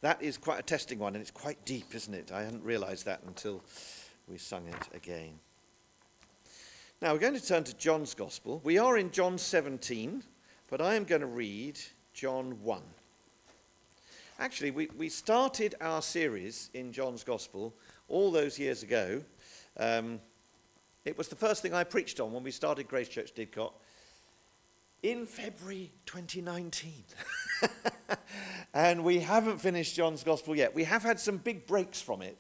That is quite a testing one, and it's quite deep, isn't it? I hadn't realized that until we sung it again. Now, we're going to turn to John's Gospel. We are in John 17, but I am going to read John 1. Actually, we started our series in John's Gospel all those years ago. It was the first thing I preached on when we started Grace Church Didcot in February 2019. And we haven't finished John's Gospel yet. We have had some big breaks from it,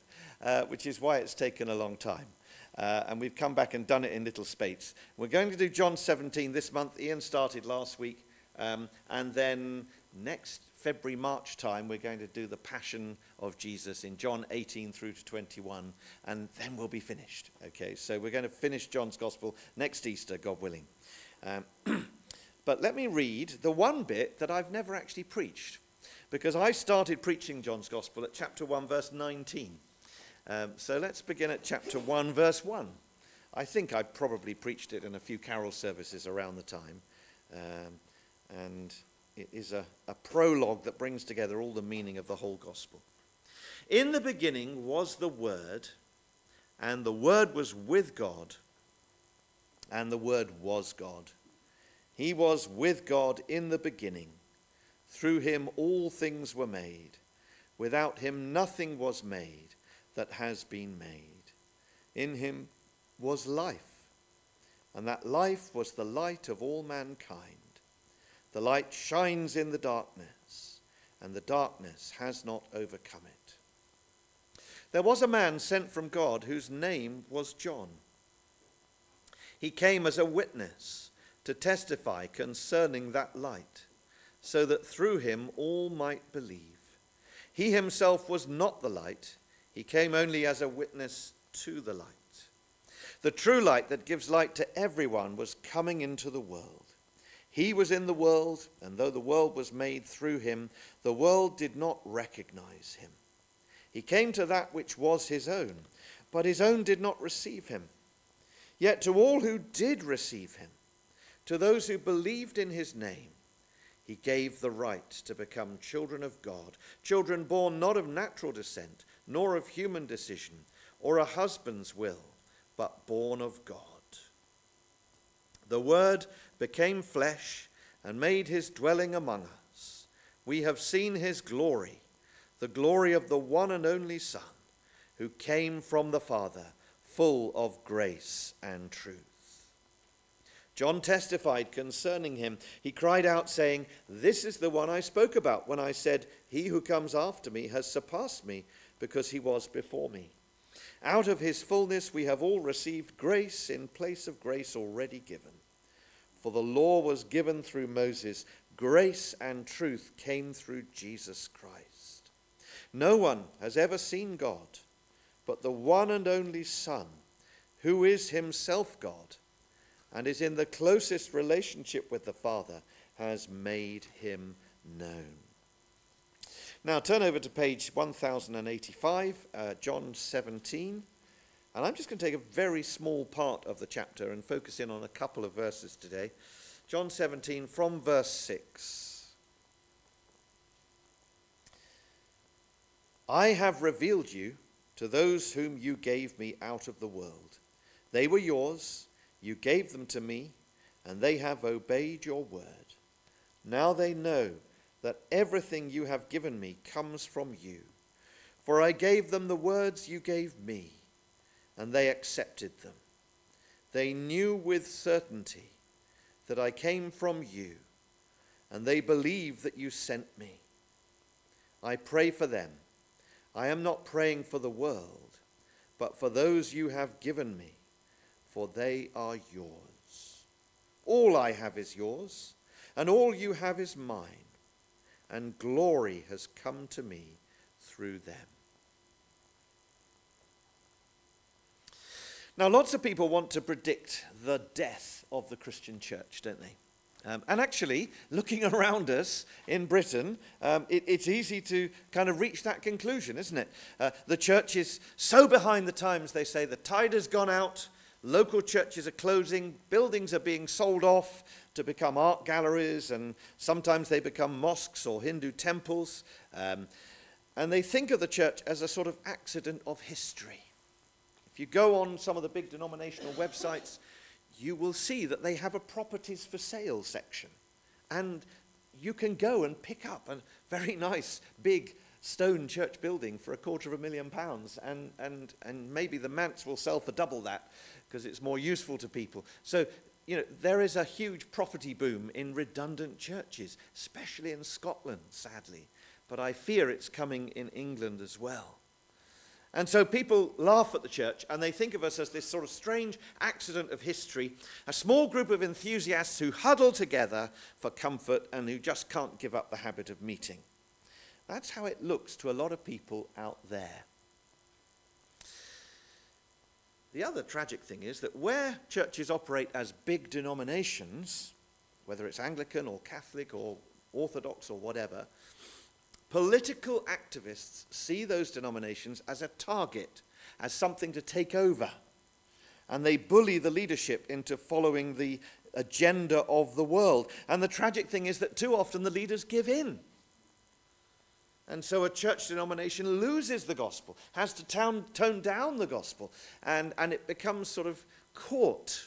which is why it's taken a long time. And we've come back and done it in little spates. We're going to do John 17 this month. Ian started last week. And then next February, March time, we're going to do the Passion of Jesus in John 18 through to 21. And then we'll be finished. Okay, so we're going to finish John's Gospel next Easter, God willing. But let me read the one bit that I've never actually preached. Because I started preaching John's Gospel at chapter 1, verse 19. So let's begin at chapter 1, verse 1. I think I probably preached it in a few carol services around the time. And it is a prologue that brings together all the meaning of the whole gospel. In the beginning was the Word, and the Word was with God, and the Word was God. He was with God in the beginning. Through him all things were made. Without him nothing was made that has been made. In him was life, and that life was the light of all mankind. The light shines in the darkness, and the darkness has not overcome it. There was a man sent from God whose name was John. He came as a witness to testify concerning that light, so that through him all might believe. He himself was not the light. He came only as a witness to the light. The true light that gives light to everyone was coming into the world. He was in the world, and though the world was made through him, the world did not recognize him. He came to that which was his own, but his own did not receive him. Yet to all who did receive him, to those who believed in his name, he gave the right to become children of God, children born not of natural descent, nor of human decision, or a husband's will, but born of God. The Word became flesh and made his dwelling among us. We have seen his glory, the glory of the one and only Son, who came from the Father, full of grace and truth. John testified concerning him. He cried out, saying, "This is the one I spoke about when I said, 'He who comes after me has surpassed me, because he was before me.' Out of his fullness we have all received grace in place of grace already given. For the law was given through Moses. Grace and truth came through Jesus Christ. No one has ever seen God, but the one and only Son, who is himself God, and is in the closest relationship with the Father, has made him known." Now turn over to page 1085, John 17. And I'm just going to take a very small part of the chapter and focus in on a couple of verses today. John 17 from verse 6. "I have revealed you to those whom you gave me out of the world. They were yours, you gave them to me, and they have obeyed your word. Now they know that everything you have given me comes from you. For I gave them the words you gave me, and they accepted them. They knew with certainty that I came from you, and they believe that you sent me. I pray for them. I am not praying for the world, but for those you have given me, for they are yours. All I have is yours, and all you have is mine, and glory has come to me through them." Now, lots of people want to predict the death of the Christian church, don't they? And actually, looking around us in Britain, it's easy to kind of reach that conclusion, isn't it? The church is so behind the times, they say. The tide has gone out. Local churches are closing. Buildings are being sold off to become art galleries, and sometimes they become mosques or Hindu temples. And they think of the church as a sort of accident of history. If you go on some of the big denominational websites, you will see that they have a properties for sale section. And you can go and pick up a very nice big stone church building for £250,000, and maybe the manse will sell for double that because it's more useful to people. So, there is a huge property boom in redundant churches, especially in Scotland, sadly. But I fear it's coming in England as well. And so people laugh at the church, and they think of us as this sort of strange accident of history, a small group of enthusiasts who huddle together for comfort and who just can't give up the habit of meeting. That's how it looks to a lot of people out there. The other tragic thing is that where churches operate as big denominations, whether it's Anglican or Catholic or Orthodox or whatever, political activists see those denominations as a target, as something to take over. And they bully the leadership into following the agenda of the world. And the tragic thing is that too often the leaders give in. And so a church denomination loses the gospel, has to tone down the gospel, and it becomes sort of caught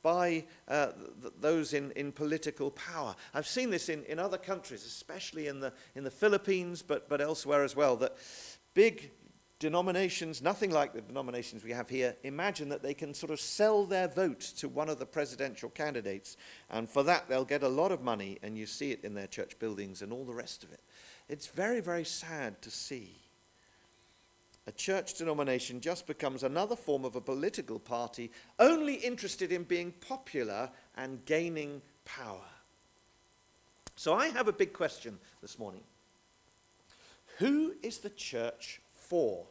by those in political power. I've seen this in other countries, especially in the Philippines, but elsewhere as well, that big denominations, nothing like the denominations we have here, imagine that they can sort of sell their vote to one of the presidential candidates, and for that they'll get a lot of money, and you see it in their church buildings and all the rest of it. It's very, very sad to see. A church denomination just becomes another form of a political party only interested in being popular and gaining power. So I have a big question this morning. Who is the church for?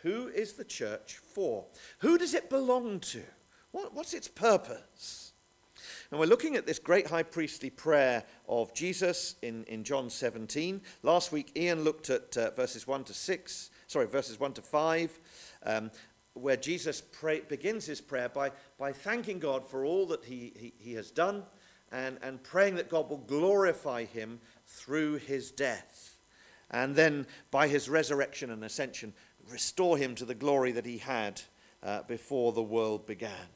Who is the church for? Who does it belong to? What's its purpose? And we're looking at this great high priestly prayer of Jesus in John 17. Last week, Ian looked at verses 1 to 5, where Jesus begins his prayer by thanking God for all that he has done and praying that God will glorify him through his death. And then by his resurrection and ascension, restore him to the glory that he had before the world began.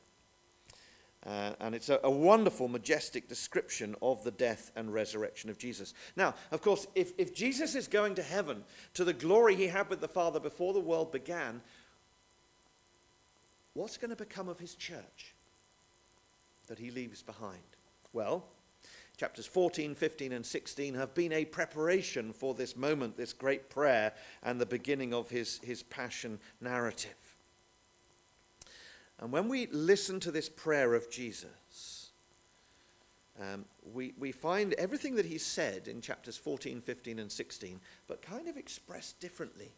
And it's a wonderful, majestic description of the death and resurrection of Jesus. Now, of course, if Jesus is going to heaven, to the glory he had with the Father before the world began, what's going to become of his church that he leaves behind? Well, chapters 14, 15, and 16 have been a preparation for this moment, this great prayer, and the beginning of his passion narrative. And when we listen to this prayer of Jesus, we find everything that he said in chapters 14, 15, and 16, but kind of expressed differently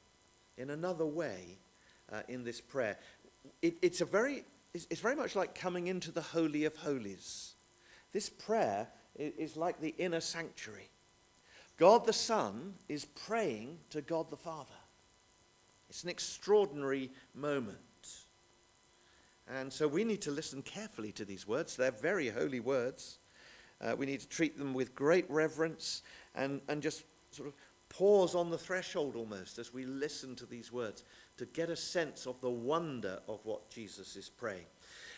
in another way in this prayer. It's very much like coming into the Holy of Holies. This prayer is like the inner sanctuary. God the Son is praying to God the Father. It's an extraordinary moment. And so we need to listen carefully to these words. They're very holy words. We need to treat them with great reverence and just sort of pause on the threshold almost as we listen to these words to get a sense of the wonder of what Jesus is praying.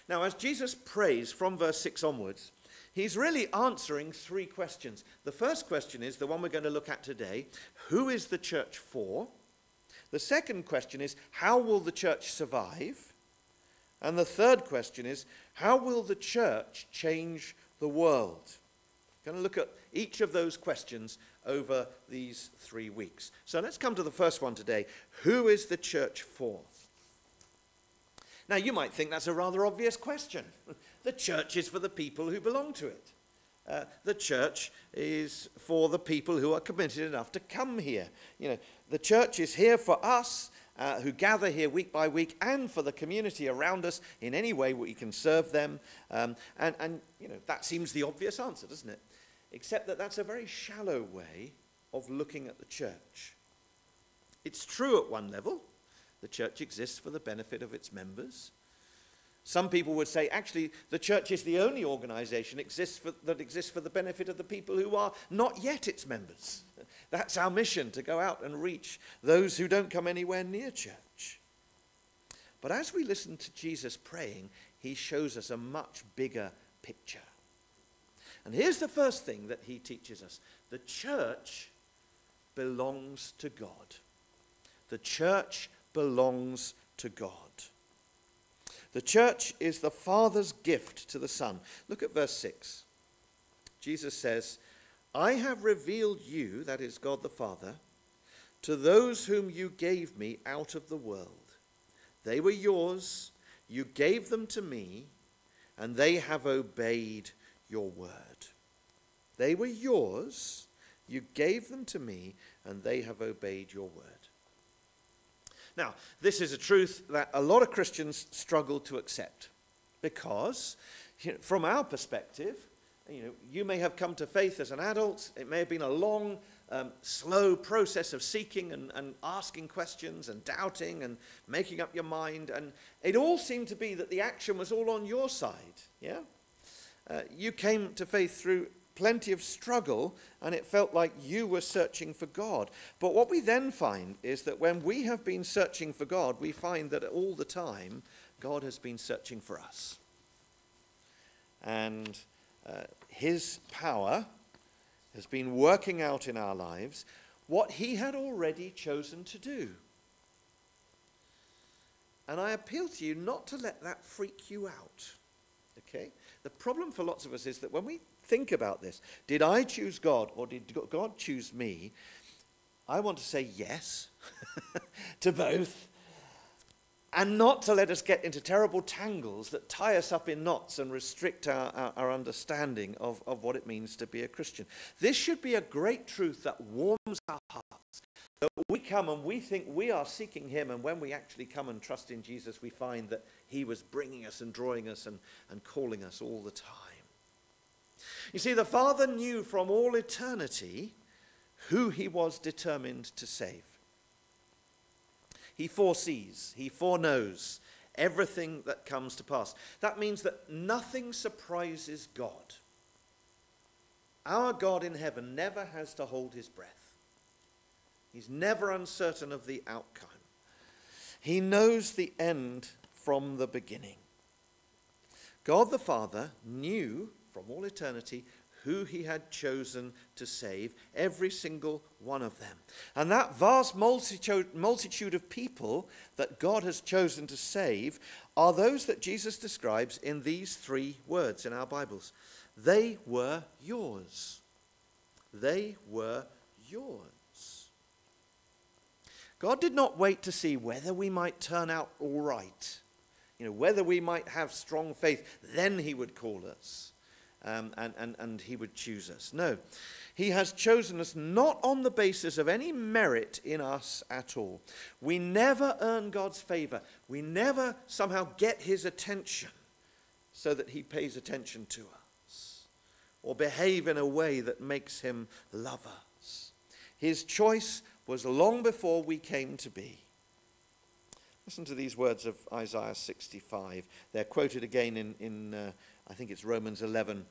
Now, as Jesus prays from verse 6 onwards, he's really answering three questions. The first question is the one we're going to look at today. Who is the church for? The second question is, how will the church survive? And the third question is, how will the church change the world? We're going to look at each of those questions over these 3 weeks. So let's come to the first one today. Who is the church for? Now, you might think that's a rather obvious question. The church is for the people who belong to it. The church is for the people who are committed enough to come here. The church is here for us who gather here week by week, and for the community around us in any way we can serve them. And that seems the obvious answer, doesn't it? Except that that's a very shallow way of looking at the church. It's true at one level. The church exists for the benefit of its members. Some people would say, actually, the church is the only organization that exists for the benefit of the people who are not yet its members. That's our mission, to go out and reach those who don't come anywhere near church. But as we listen to Jesus praying, he shows us a much bigger picture. And here's the first thing that he teaches us. The church belongs to God. The church belongs to God. The church is the Father's gift to the Son. Look at verse 6. Jesus says, I have revealed you, that is God the Father, to those whom you gave me out of the world. They were yours, you gave them to me, and they have obeyed your word. They were yours, you gave them to me, and they have obeyed your word. Now, this is a truth that a lot of Christians struggle to accept because, from our perspective, you may have come to faith as an adult. It may have been a long, slow process of seeking and asking questions and doubting and making up your mind. And it all seemed to be that the action was all on your side. Yeah, you came to faith through plenty of struggle, and it felt like you were searching for God. But what we then find is that when we have been searching for God, we find that all the time God has been searching for us. And his power has been working out in our lives what he had already chosen to do. And I appeal to you not to let that freak you out. Okay? The problem for lots of us is that when we think about this, did I choose God or did God choose me? I want to say yes to both, and not to let us get into terrible tangles that tie us up in knots and restrict our understanding of what it means to be a Christian. This should be a great truth that warms our hearts. That we come and we think we are seeking him, and when we actually come and trust in Jesus, we find that he was bringing us and drawing us and calling us all the time. You see, the Father knew from all eternity who he was determined to save. He foresees, he foreknows everything that comes to pass. That means that nothing surprises God. Our God in heaven never has to hold his breath. He's never uncertain of the outcome. He knows the end from the beginning. God the Father knew from all eternity who he had chosen to save, every single one of them. And that vast multitude of people that God has chosen to save are those that Jesus describes in these three words in our Bibles. They were yours. They were yours. God did not wait to see whether we might turn out all right, whether we might have strong faith, then he would call us. And he would choose us. No, he has chosen us not on the basis of any merit in us at all. We never earn God's favor. We never somehow get his attention so that he pays attention to us or behave in a way that makes him love us. His choice was long before we came to be. Listen to these words of Isaiah 65. They're quoted again in I think it's Romans 11.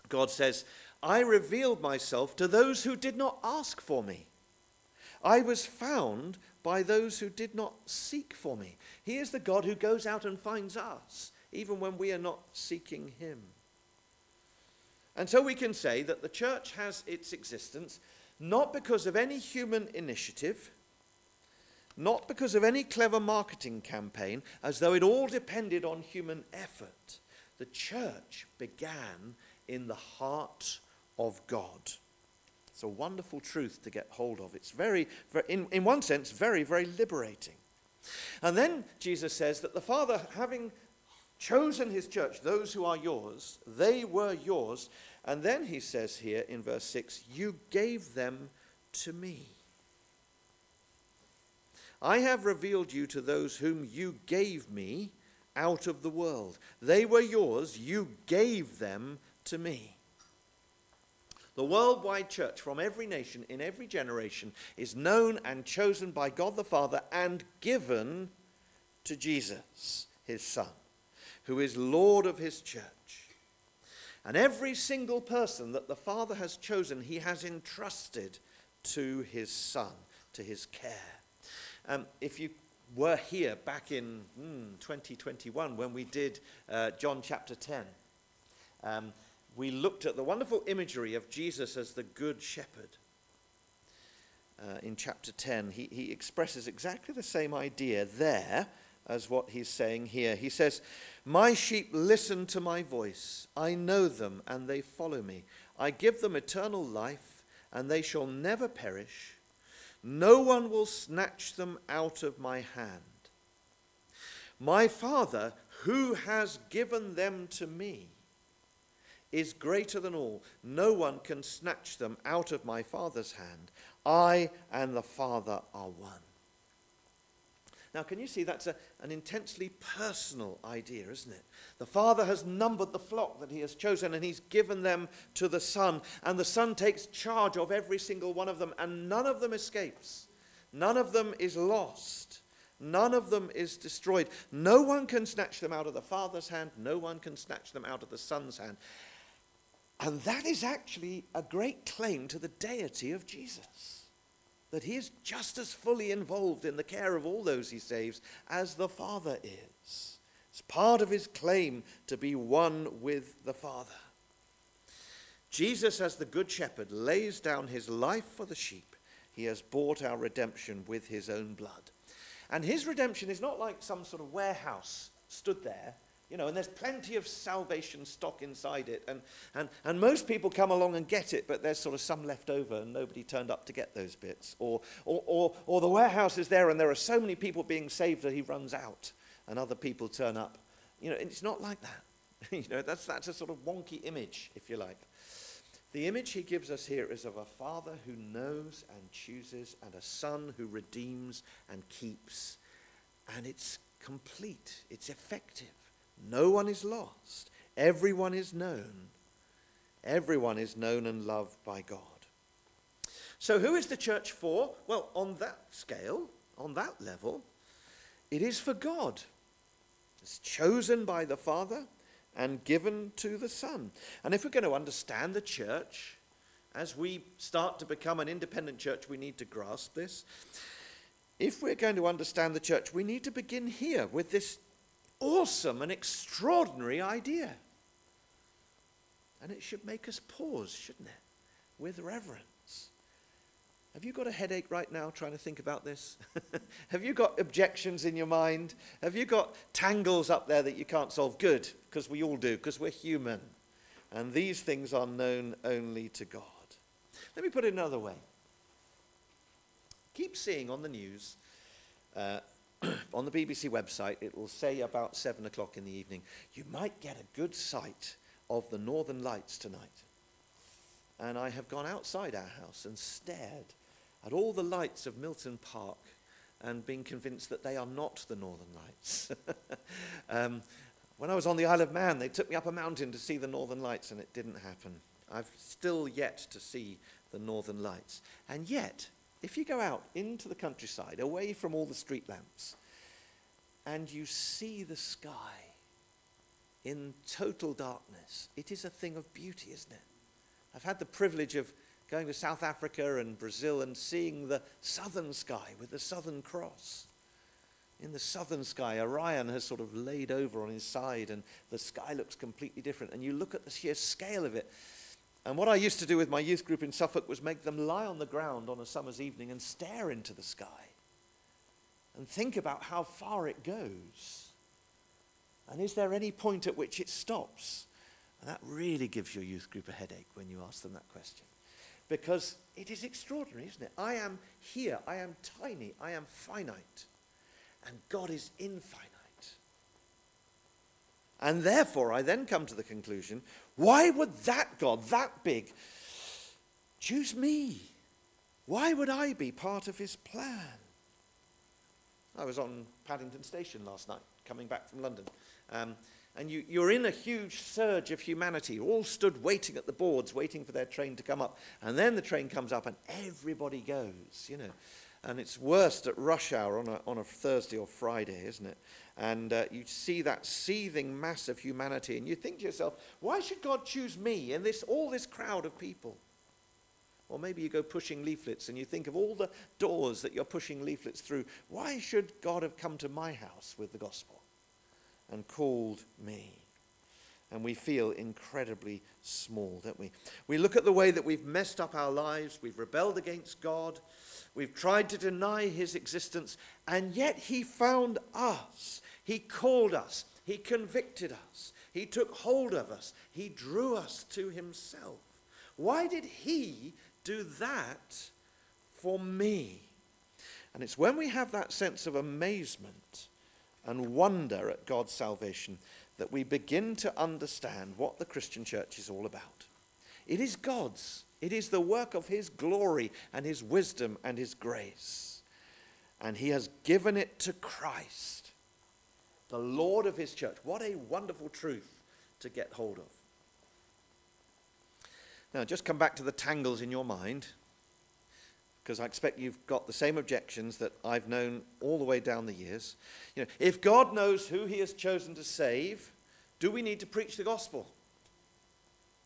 God says, I revealed myself to those who did not ask for me. I was found by those who did not seek for me. He is the God who goes out and finds us, even when we are not seeking him. And so we can say that the church has its existence not because of any human initiative, not because of any clever marketing campaign, as though it all depended on human effort. The church began in the heart of God. It's a wonderful truth to get hold of. It's very, in one sense, very, very liberating. And then Jesus says that the Father, having chosen his church, those who are yours, they were yours. And then he says here in verse 6, you gave them to me. I have revealed you to those whom you gave me out of the world. They were yours, you gave them to me. The worldwide church from every nation in every generation is known and chosen by God the Father and given to Jesus, his Son. who is Lord of his church. And every single person that the Father has chosen, he has entrusted to his Son, to his care. If you were here back in 2021 when we did John chapter 10, we looked at the wonderful imagery of Jesus as the good shepherd. In chapter 10, he expresses exactly the same idea there as what he's saying here. He says, "My sheep listen to my voice. I know them, and they follow me. I give them eternal life, and they shall never perish. No one will snatch them out of my hand. My Father, who has given them to me, is greater than all. No one can snatch them out of my Father's hand. I and the Father are one." Now, can you see that's an intensely personal idea, isn't it? The Father has numbered the flock that he has chosen, and he's given them to the Son. And the Son takes charge of every single one of them, and none of them escapes. None of them is lost. None of them is destroyed. No one can snatch them out of the Father's hand. No one can snatch them out of the Son's hand. And that is actually a great claim to the deity of Jesus. That he is just as fully involved in the care of all those he saves as the Father is. It's part of his claim to be one with the Father. Jesus, as the Good Shepherd, lays down his life for the sheep. He has bought our redemption with his own blood. And his redemption is not like some sort of warehouse stood there, and there's plenty of salvation stock inside it. And most people come along and get it, but there's sort of some left over and nobody turned up to get those bits. Or the warehouse is there and there are so many people being saved that he runs out and other people turn up. It's not like that. That's a sort of wonky image, if you like. The image he gives us here is of a Father who knows and chooses, and a Son who redeems and keeps. And it's complete. It's effective. No one is lost. Everyone is known. Everyone is known and loved by God. So who is the church for? Well, on that scale, on that level, it is for God. It's chosen by the Father and given to the Son. And if we're going to understand the church, as we start to become an independent church, we need to grasp this. If we're going to understand the church, we need to begin here with this awesome and extraordinary idea. And it should make us pause, shouldn't it? With reverence. Have you got a headache right now trying to think about this? Have you got objections in your mind? Have you got tangles up there that you can't solve? Good, because we all do, because we're human. And these things are known only to God. Let me put it another way. Keep seeing on the news, on the BBC website, it will say about 7 o'clock in the evening, you might get a good sight of the Northern Lights tonight. And I have gone outside our house and stared at all the lights of Milton Park and been convinced that they are not the Northern Lights. When I was on the Isle of Man, they took me up a mountain to see the Northern Lights, and it didn't happen. I've still yet to see the Northern Lights. And yet, if you go out into the countryside, away from all the street lamps, and you see the sky in total darkness, it is a thing of beauty, isn't it? I've had the privilege of going to South Africa and Brazil and seeing the southern sky with the Southern Cross. In the southern sky, Orion has sort of laid over on his side, and the sky looks completely different. And you look at the sheer scale of it. And what I used to do with my youth group in Suffolk was make them lie on the ground on a summer's evening and stare into the sky and think about how far it goes. And is there any point at which it stops? And that really gives your youth group a headache when you ask them that question. Because it is extraordinary, isn't it? I am here, I am tiny, I am finite. And God is infinite. And therefore, I then come to the conclusion, why would that God, that big, choose me? Why would I be part of his plan? I was on Paddington Station last night, coming back from London. And you're in a huge surge of humanity, all stood waiting at the boards, waiting for their train to come up. And then the train comes up and everybody goes, And it's worst at rush hour on a Thursday or Friday, isn't it? And you see that seething mass of humanity, and you think to yourself, why should God choose me in all this crowd of people? Or maybe you go pushing leaflets and you think of all the doors that you're pushing leaflets through. Why should God have come to my house with the gospel and called me? And we feel incredibly small, don't we? We look at the way that we've messed up our lives, we've rebelled against God, we've tried to deny his existence, and yet he found us. He called us, he convicted us, he took hold of us, he drew us to himself. Why did he do that for me? And it's when we have that sense of amazement and wonder at God's salvation that we begin to understand what the Christian church is all about. It is God's. It is the work of his glory and his wisdom and his grace. And he has given it to Christ, the Lord of his church. What a wonderful truth to get hold of. Now, just come back to the tangles in your mind, because I expect you've got the same objections that I've known all the way down the years. You know, if God knows who he has chosen to save, do we need to preach the gospel?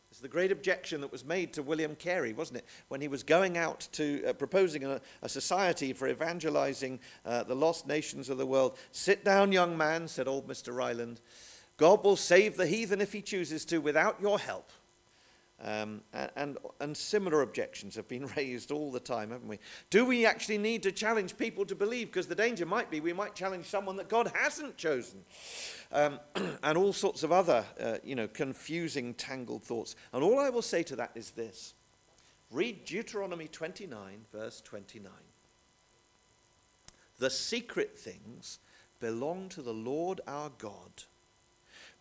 It's the great objection that was made to William Carey, wasn't it? When he was going out to proposing a society for evangelizing the lost nations of the world. Sit down, young man, said old Mr. Ryland. God will save the heathen if he chooses to without your help. And similar objections have been raised all the time, haven't we? Do we actually need to challenge people to believe? Because the danger might be we might challenge someone that God hasn't chosen. And all sorts of other, confusing, tangled thoughts. And all I will say to that is this. Read Deuteronomy 29, verse 29. The secret things belong to the Lord our God,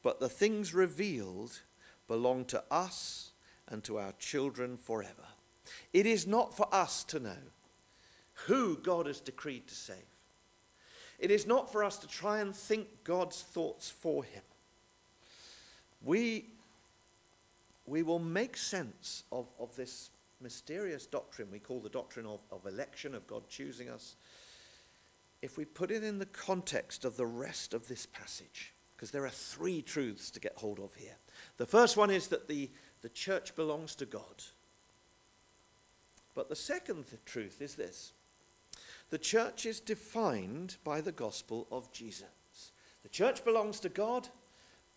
but the things revealed belong to us and to our children forever. It is not for us to know who God has decreed to save. It is not for us to try and think God's thoughts for him. We will make sense of this mysterious doctrine we call the doctrine of election, of God choosing us, if we put it in the context of the rest of this passage, because there are three truths to get hold of here. The first one is that the church belongs to God. But the second truth is this. The church is defined by the gospel of Jesus. The church belongs to God,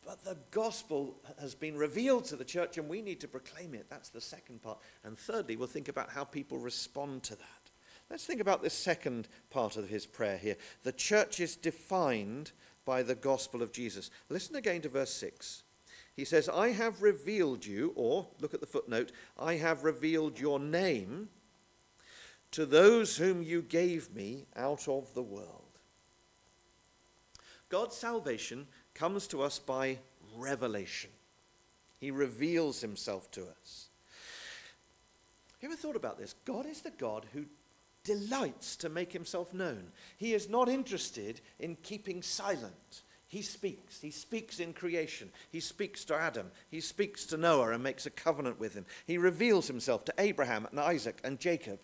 but the gospel has been revealed to the church and we need to proclaim it. That's the second part. And thirdly, we'll think about how people respond to that. Let's think about this second part of his prayer here. The church is defined by the gospel of Jesus. Listen again to verse 6. He says, I have revealed you, or look at the footnote, I have revealed your name to those whom you gave me out of the world. God's salvation comes to us by revelation. He reveals himself to us. Have you ever thought about this? God is the God who delights to make himself known. He is not interested in keeping silent. He speaks. He speaks in creation. He speaks to Adam. He speaks to Noah and makes a covenant with him. He reveals himself to Abraham and Isaac and Jacob.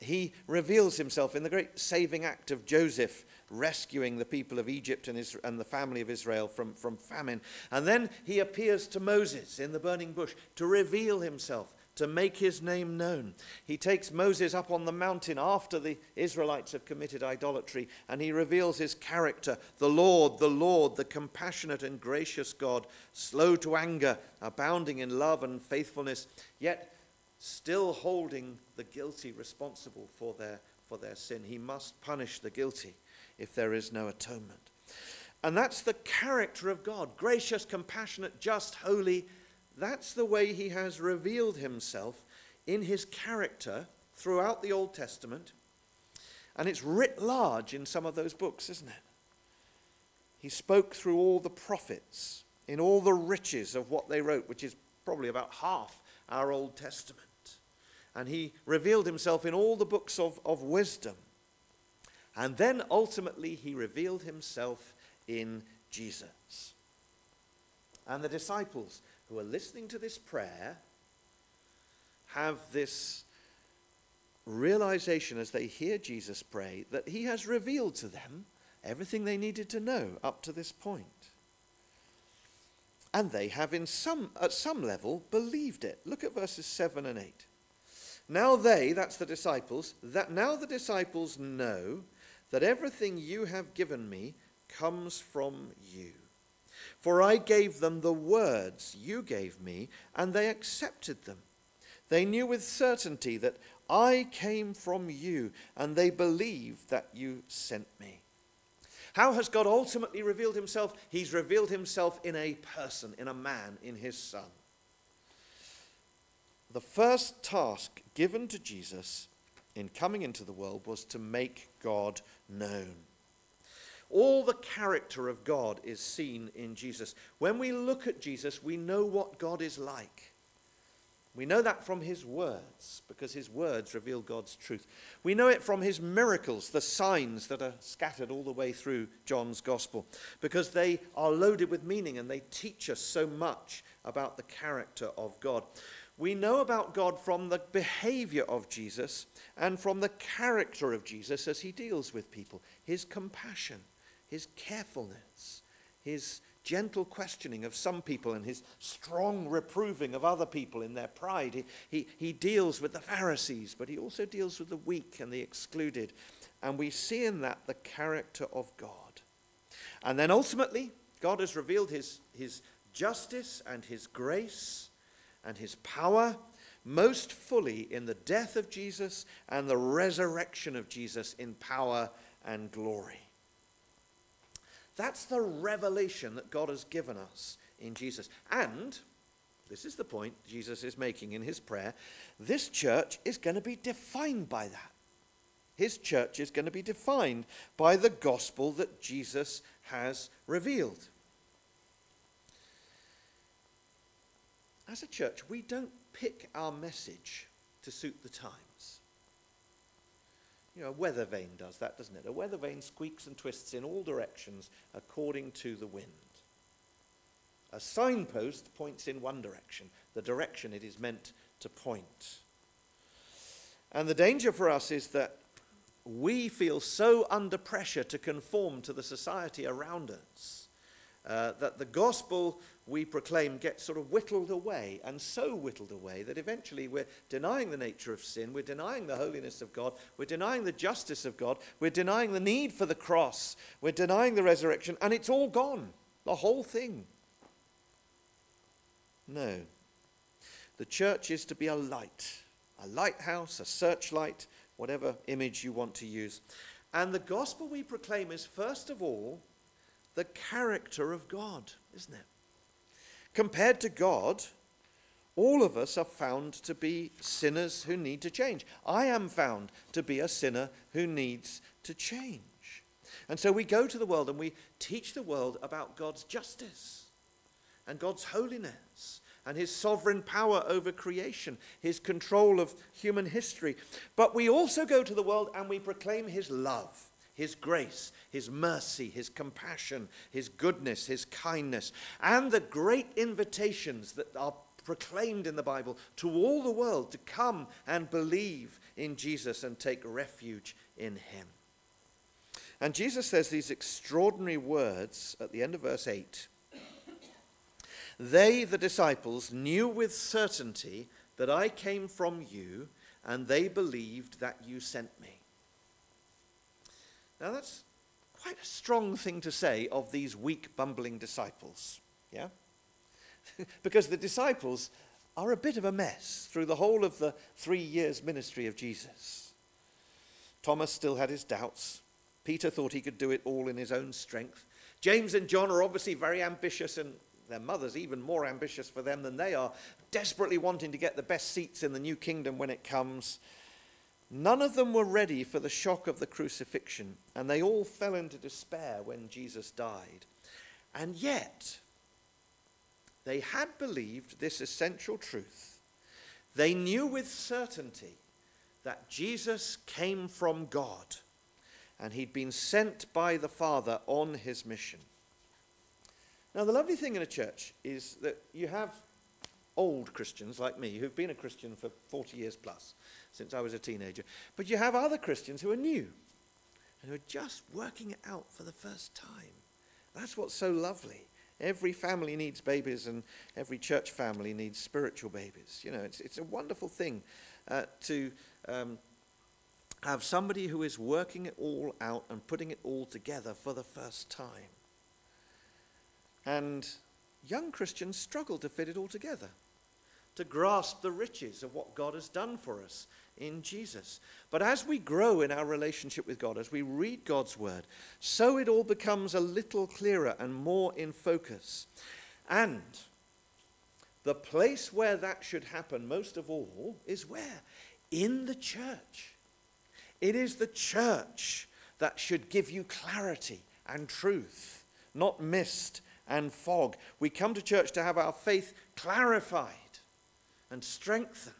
He reveals himself in the great saving act of Joseph rescuing the people of Egypt and the family of Israel from famine. And then he appears to Moses in the burning bush to reveal himself, to make his name known. He takes Moses up on the mountain after the Israelites have committed idolatry, and he reveals his character, the Lord, the compassionate and gracious God, slow to anger, abounding in love and faithfulness, yet still holding the guilty responsible for their sin. He must punish the guilty if there is no atonement. And that's the character of God, gracious, compassionate, just, holy. That's the way he has revealed himself in his character throughout the Old Testament. And it's writ large in some of those books, isn't it? He spoke through all the prophets in all the riches of what they wrote, which is probably about half our Old Testament. And he revealed himself in all the books of wisdom. And then ultimately he revealed himself in Jesus. And the disciples who are listening to this prayer have this realization as they hear Jesus pray that he has revealed to them everything they needed to know up to this point. And they have at some level believed it. Look at verses 7 and 8. Now that's the disciples, now the disciples know that everything you have given me comes from you. For I gave them the words you gave me, and they accepted them. They knew with certainty that I came from you, and they believed that you sent me. How has God ultimately revealed himself? He's revealed himself in a person, in a man, in his Son. The first task given to Jesus in coming into the world was to make God known. All the character of God is seen in Jesus. When we look at Jesus, we know what God is like. We know that from his words, because his words reveal God's truth. We know it from his miracles, the signs that are scattered all the way through John's gospel, because they are loaded with meaning and they teach us so much about the character of God. We know about God from the behavior of Jesus and from the character of Jesus as he deals with people. His compassion, his carefulness, his gentle questioning of some people and his strong reproving of other people in their pride. He deals with the Pharisees, but he also deals with the weak and the excluded. And we see in that the character of God. And then ultimately, God has revealed his justice and his grace and his power most fully in the death of Jesus and the resurrection of Jesus in power and glory. That's the revelation that God has given us in Jesus. And, this is the point Jesus is making in his prayer, this church is going to be defined by that. His church is going to be defined by the gospel that Jesus has revealed. As a church, we don't pick our message to suit the times. You know, a weather vane does that, doesn't it? A weather vane squeaks and twists in all directions according to the wind. A signpost points in one direction, the direction it is meant to point. And the danger for us is that we feel so under pressure to conform to the society around us that the gospel we proclaim gets sort of whittled away, and so whittled away that eventually we're denying the nature of sin, we're denying the holiness of God, we're denying the justice of God, we're denying the need for the cross, we're denying the resurrection, and it's all gone, the whole thing. No. The church is to be a light, a lighthouse, a searchlight, whatever image you want to use. And the gospel we proclaim is first of all the character of God, isn't it? Compared to God, all of us are found to be sinners who need to change. I am found to be a sinner who needs to change. And so we go to the world and we teach the world about God's justice and God's holiness and his sovereign power over creation, his control of human history. But we also go to the world and we proclaim his love, his grace, his mercy, his compassion, his goodness, his kindness, and the great invitations that are proclaimed in the Bible to all the world to come and believe in Jesus and take refuge in him. And Jesus says these extraordinary words at the end of verse 8. They, the disciples, knew with certainty that I came from you, and they believed that you sent me. Now that's quite a strong thing to say of these weak, bumbling disciples, yeah? Because the disciples are a bit of a mess through the whole of the 3 years ministry of Jesus. Thomas still had his doubts. Peter thought he could do it all in his own strength. James and John are obviously very ambitious, and their mother's even more ambitious for them than they are, desperately wanting to get the best seats in the new kingdom when it comes. None of them were ready for the shock of the crucifixion, and they all fell into despair when Jesus died. And yet, they had believed this essential truth. They knew with certainty that Jesus came from God, and he'd been sent by the Father on his mission. Now, the lovely thing in a church is that you have old Christians like me, who've been a Christian for 40 years plus, since I was a teenager. But you have other Christians who are new and who are just working it out for the first time. That's what's so lovely. Every family needs babies, and every church family needs spiritual babies. You know, it's a wonderful thing to have somebody who is working it all out and putting it all together for the first time. And young Christians struggle to fit it all together, to grasp the riches of what God has done for us in Jesus. But as we grow in our relationship with God, as we read God's word, so it all becomes a little clearer and more in focus. And the place where that should happen most of all is where? In the church. It is the church that should give you clarity and truth, not mist and fog. We come to church to have our faith clarified and strengthened,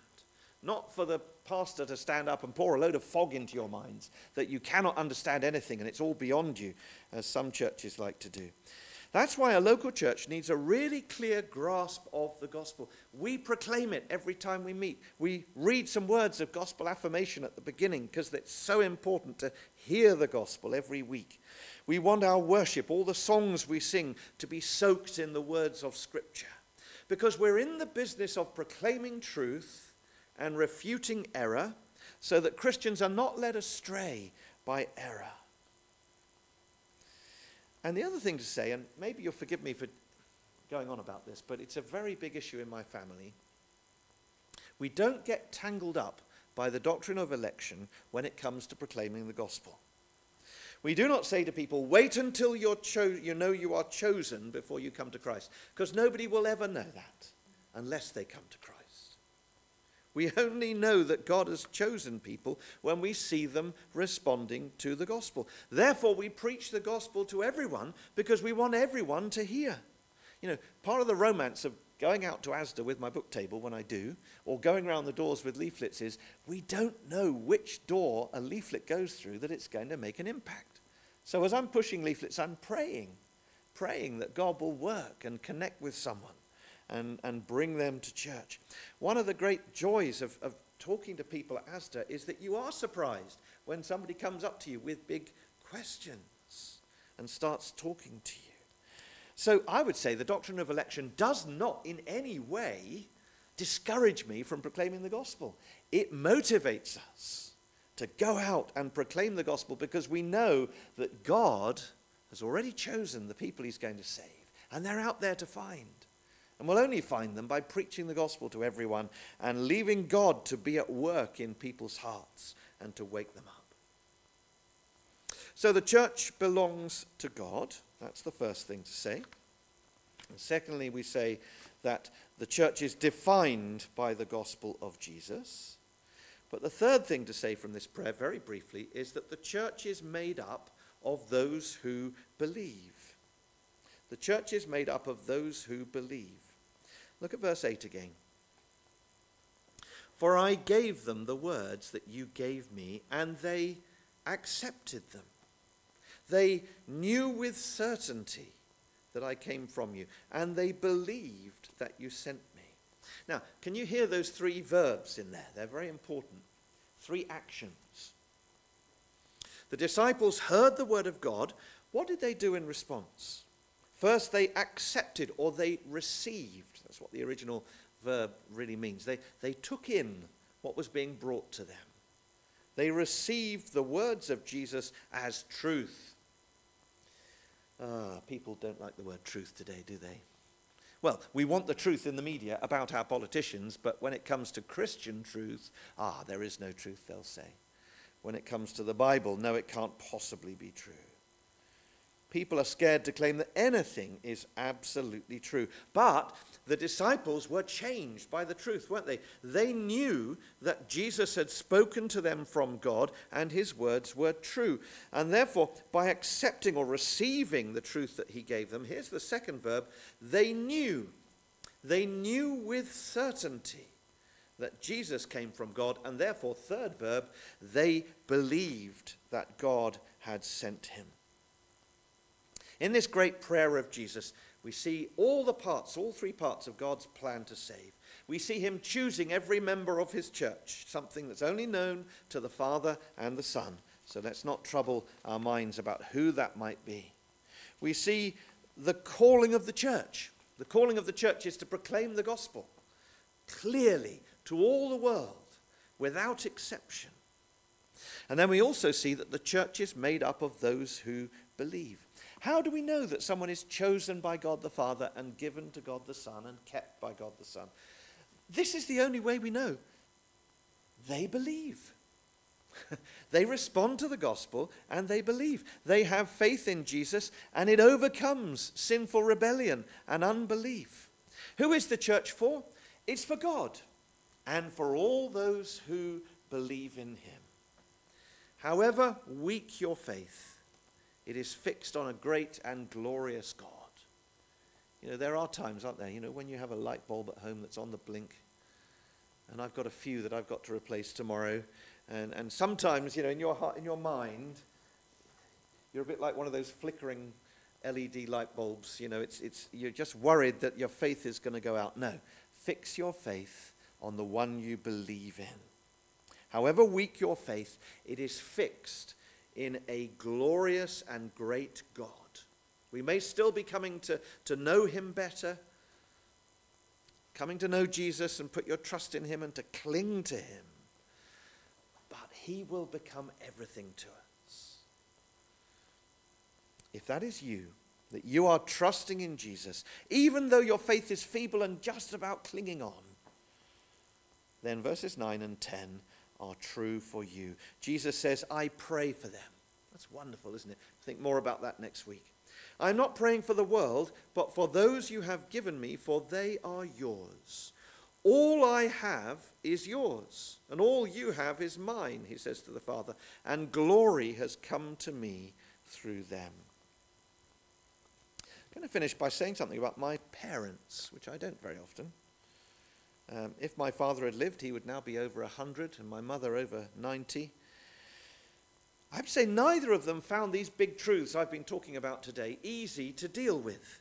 not for the pastor to stand up and pour a load of fog into your minds that you cannot understand anything and it's all beyond you, as some churches like to do. That's why a local church needs a really clear grasp of the gospel. We proclaim it every time we meet. We read some words of gospel affirmation at the beginning because it's so important to hear the gospel every week. We want our worship, all the songs we sing, to be soaked in the words of Scripture, because we're in the business of proclaiming truth and refuting error so that Christians are not led astray by error. And the other thing to say, and maybe you'll forgive me for going on about this, but it's a very big issue in my family. We don't get tangled up by the doctrine of election when it comes to proclaiming the gospel. We do not say to people, wait until you know you are chosen before you come to Christ, because nobody will ever know that unless they come to Christ. We only know that God has chosen people when we see them responding to the gospel. Therefore, we preach the gospel to everyone because we want everyone to hear. You know, part of the romance of going out to Asda with my book table when I do, or going around the doors with leaflets is we don't know which door a leaflet goes through that it's going to make an impact. So as I'm pushing leaflets, I'm praying that God will work and connect with someone and bring them to church. One of the great joys of talking to people at Asda is that you are surprised when somebody comes up to you with big questions and starts talking to you. So I would say the doctrine of election does not in any way discourage me from proclaiming the gospel. It motivates us to go out and proclaim the gospel because we know that God has already chosen the people he's going to save, and they're out there to find. And we'll only find them by preaching the gospel to everyone and leaving God to be at work in people's hearts and to wake them up. So the church belongs to God. That's the first thing to say. And secondly, we say that the church is defined by the gospel of Jesus. But the third thing to say from this prayer, very briefly, is that the church is made up of those who believe. The church is made up of those who believe. Look at verse 8 again. For I gave them the words that you gave me, and they accepted them. They knew with certainty that I came from you, and they believed that you sent me. Now, can you hear those three verbs in there? They're very important. Three actions. The disciples heard the word of God. What did they do in response? First, they accepted or they received. That's what the original verb really means. They took in what was being brought to them. They received the words of Jesus as truth. People don't like the word truth today, do they? Well, we want the truth in the media about our politicians, but when it comes to Christian truth, there is no truth, they'll say. When it comes to the Bible, no, it can't possibly be true. People are scared to claim that anything is absolutely true. But the disciples were changed by the truth, weren't they? They knew that Jesus had spoken to them from God and his words were true. And therefore, by accepting or receiving the truth that he gave them, here's the second verb, they knew. They knew with certainty that Jesus came from God. And therefore, third verb, they believed that God had sent him. In this great prayer of Jesus, We see all the parts, all three parts of God's plan to save. We see him choosing every member of his church, something that's only known to the Father and the Son. So let's not trouble our minds about who that might be. We see the calling of the church. The calling of the church is to proclaim the gospel clearly to all the world, without exception. And then we also see that the church is made up of those who believe. How do we know that someone is chosen by God the Father and given to God the Son and kept by God the Son? This is the only way we know. They believe. They respond to the gospel and they believe. They have faith in Jesus and it overcomes sinful rebellion and unbelief. Who is the church for? It's for God and for all those who believe in him. However weak your faith, it is fixed on a great and glorious God. You know, there are times, aren't there, when you have a light bulb at home that's on the blink, and I've got a few that I've got to replace tomorrow, and sometimes, in your heart, in your mind, you're a bit like one of those flickering LED light bulbs. You're just worried that your faith is going to go out. No, fix your faith on the one you believe in. However weak your faith, it is fixed in a glorious and great God. We may still be coming to know him better, coming to know Jesus and put your trust in him and to cling to him. But he will become everything to us. If that is you, that you are trusting in Jesus, even though your faith is feeble and just about clinging on, then verses 9 and 10 are true for you. Jesus says, I pray for them. That's wonderful, isn't it? Think more about that next week. I'm not praying for the world, but for those you have given me, for they are yours. All I have is yours, and all you have is mine, he says to the Father, and glory has come to me through them. I'm going to finish by saying something about my parents, which I don't very often. If my father had lived, he would now be over 100, and my mother over 90. I have to say neither of them found these big truths I've been talking about today easy to deal with.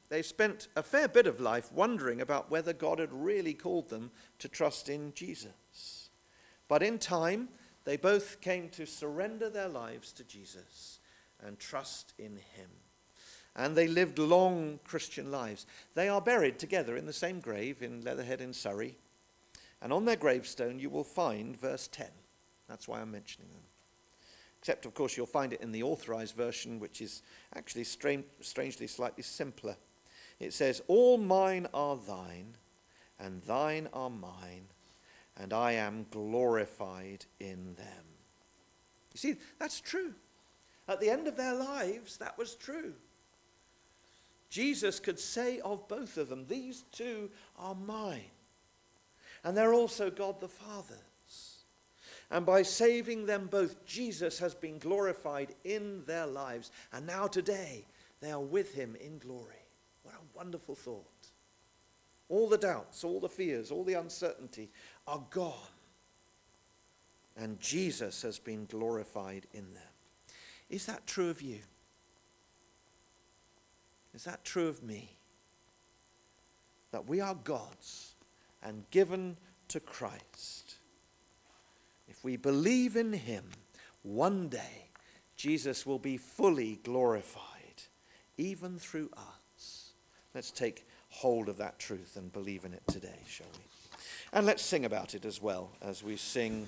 They spent a fair bit of life wondering about whether God had really called them to trust in Jesus. But in time, they both came to surrender their lives to Jesus and trust in him. And they lived long Christian lives. They are buried together in the same grave in Leatherhead in Surrey. And on their gravestone you will find verse 10. That's why I'm mentioning them. Except, of course, you'll find it in the authorized version, which is actually strangely slightly simpler. It says, all mine are thine, and thine are mine, and I am glorified in them. You see, that's true. At the end of their lives, that was true. Jesus could say of both of them, these two are mine. And they're also God the Father's. And by saving them both, Jesus has been glorified in their lives. And now today, they are with him in glory. What a wonderful thought. All the doubts, all the fears, all the uncertainty are gone. And Jesus has been glorified in them. Is that true of you? Is that true of me? That we are God's and given to Christ. If we believe in him, one day Jesus will be fully glorified, even through us. Let's take hold of that truth and believe in it today, shall we? And let's sing about it as well as we sing.